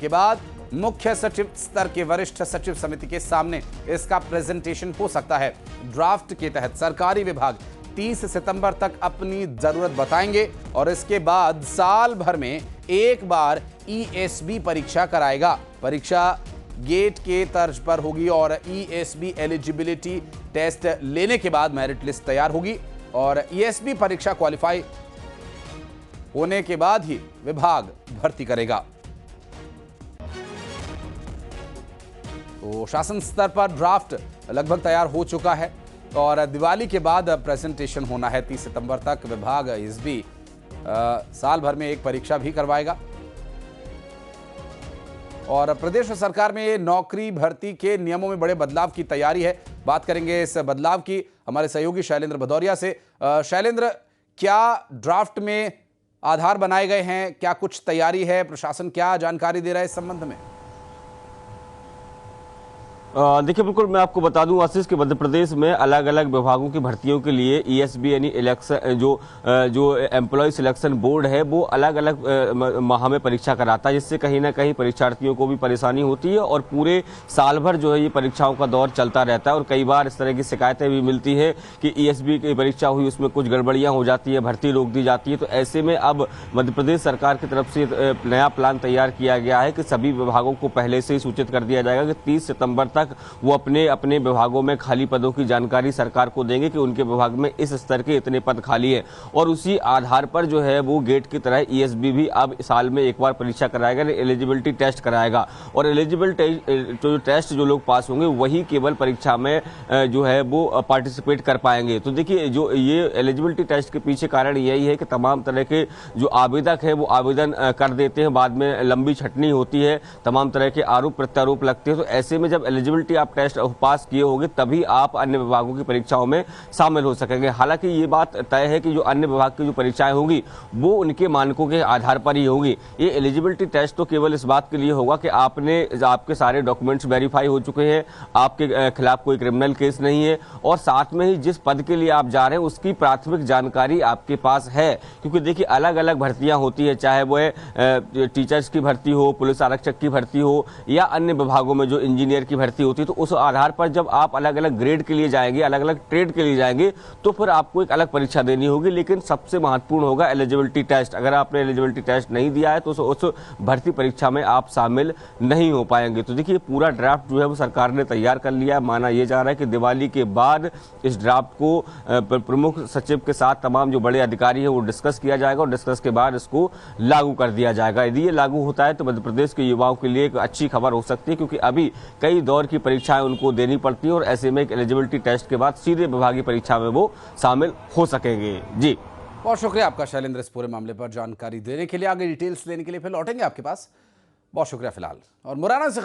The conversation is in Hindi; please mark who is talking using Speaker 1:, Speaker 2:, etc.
Speaker 1: के बाद मुख्य सचिव स्तर के वरिष्ठ सचिव समिति के सामने इसका प्रेजेंटेशन हो सकता है। ड्राफ्ट के तहत सरकारी विभाग 30 सितंबर तक अपनी जरूरत बताएंगे और इसके बाद साल भर में एक बार ईएसबी परीक्षा कराएगा। परीक्षा गेट के तर्ज पर होगी और ईएसबी एलिजिबिलिटी टेस्ट लेने के बाद मेरिट लिस्ट तैयार होगी और ईएसबी परीक्षा क्वालिफाई होने के बाद ही विभाग भर्ती करेगा। तो शासन स्तर पर ड्राफ्ट लगभग तैयार हो चुका है और दिवाली के बाद प्रेजेंटेशन होना है। 30 सितंबर तक विभाग ईएसबी साल भर में एक परीक्षा भी करवाएगा। और प्रदेश सरकार में नौकरी भर्ती के नियमों में बड़े बदलाव की तैयारी है। बात करेंगे इस बदलाव की हमारे सहयोगी शैलेंद्र भदौरिया से। शैलेंद्र, क्या ड्राफ्ट में आधार बनाए गए हैं? क्या कुछ तैयारी है? प्रशासन क्या जानकारी दे रहा है इस संबंध में?
Speaker 2: देखिए, बिल्कुल मैं आपको बता दूं आशीष कि मध्य प्रदेश में अलग अलग विभागों की भर्तियों के लिए ईएसबी यानी इलेक्शन जो एम्प्लॉय सिलेक्शन बोर्ड है वो अलग अलग माह में परीक्षा कराता है, जिससे कहीं ना कहीं परीक्षार्थियों को भी परेशानी होती है और पूरे साल भर जो है ये परीक्षाओं का दौर चलता रहता है। और कई बार इस तरह की शिकायतें भी मिलती है कि ईएसबी की परीक्षा हुई, उसमें कुछ गड़बड़ियां हो जाती है, भर्ती रोक दी जाती है। तो ऐसे में अब मध्य प्रदेश सरकार की तरफ से नया प्लान तैयार किया गया है कि सभी विभागों को पहले से ही सूचित कर दिया जाएगा कि 30 सितंबर तक वो अपने अपने विभागों में खाली पदों की जानकारी सरकार को देंगे कि उनके विभाग में इस स्तर के इतने पद खाली है और उसी आधार पर जो है वो गेट की तरह ईएसबी भी अब साल में एक बार परीक्षा कराएगा, एलिजिबिलिटी टेस्ट कराएगा। और एलिजिबिलिटी टेस्ट जो लोग पास होंगे वही केवल परीक्षा में जो है वो पार्टिसिपेट कर पाएंगे। तो देखिए, जो ये एलिजिबिलिटी टेस्ट के पीछे कारण यही है कि तमाम तरह के जो आवेदक है वो आवेदन कर देते हैं, बाद में लंबी छटनी होती है, तमाम तरह के आरोप प्रत्यारोप लगते हैं। तो ऐसे में जब एलिजिबिलिटी आप टेस्ट पास किए होंगे तभी आप अन्य विभागों की परीक्षाओं में शामिल हो सकेंगे। हालांकि ये बात तय है कि जो अन्य विभाग की जो परीक्षाएं होंगी वो उनके मानकों के आधार पर ही होगी। ये एलिजिबिलिटी टेस्ट तो केवल इस बात के लिए होगा कि आपके सारे डॉक्यूमेंट्स वेरीफाई हो चुके हैं, आपके खिलाफ कोई क्रिमिनल केस नहीं है और साथ में ही जिस पद के लिए आप जा रहे हैं उसकी प्राथमिक जानकारी आपके पास है। क्योंकि देखिए, अलग अलग भर्तियां होती है, चाहे वो टीचर्स की भर्ती हो, पुलिस आरक्षक की भर्ती हो या अन्य विभागों में जो इंजीनियर की भर्ती होती है। तो उस आधार पर जब आप अलग अलग ग्रेड के लिए जाएंगे, अलग अलग ट्रेड के लिए जाएंगे तो फिर आपको एक अलग परीक्षा देनी होगी। लेकिन सबसे महत्वपूर्ण होगा एलिजिबिलिटी टेस्ट। अगर आपने एलिजिबिलिटी टेस्ट नहीं दिया है तो उस भर्ती परीक्षा में आप शामिल नहीं हो पाएंगे। तो देखिए, पूरा ड्राफ्ट जो है वो सरकार ने तैयार कर लिया है। माना यह जा रहा है कि दिवाली के बाद इस ड्राफ्ट को प्रमुख सचिव के साथ तमाम जो बड़े अधिकारी है वो डिस्कस किया जाएगा और डिस्कस के बाद इसको लागू कर दिया जाएगा। यदि ये लागू होता है तो मध्य प्रदेश के युवाओं के लिए एक अच्छी खबर हो सकती है, क्योंकि अभी कई दौर की परीक्षाएं उनको देनी पड़ती है और ऐसे में एक एलिजिबिलिटी टेस्ट के बाद सीधे विभागीय परीक्षा में वो शामिल हो सकेंगे। जी,
Speaker 1: बहुत शुक्रिया आपका शैलेंद्र, इस पूरे मामले पर जानकारी देने के लिए। आगे डिटेल्स लेने के लिए फिर लौटेंगे आपके पास। बहुत शुक्रिया फिलहाल। और मुरैना से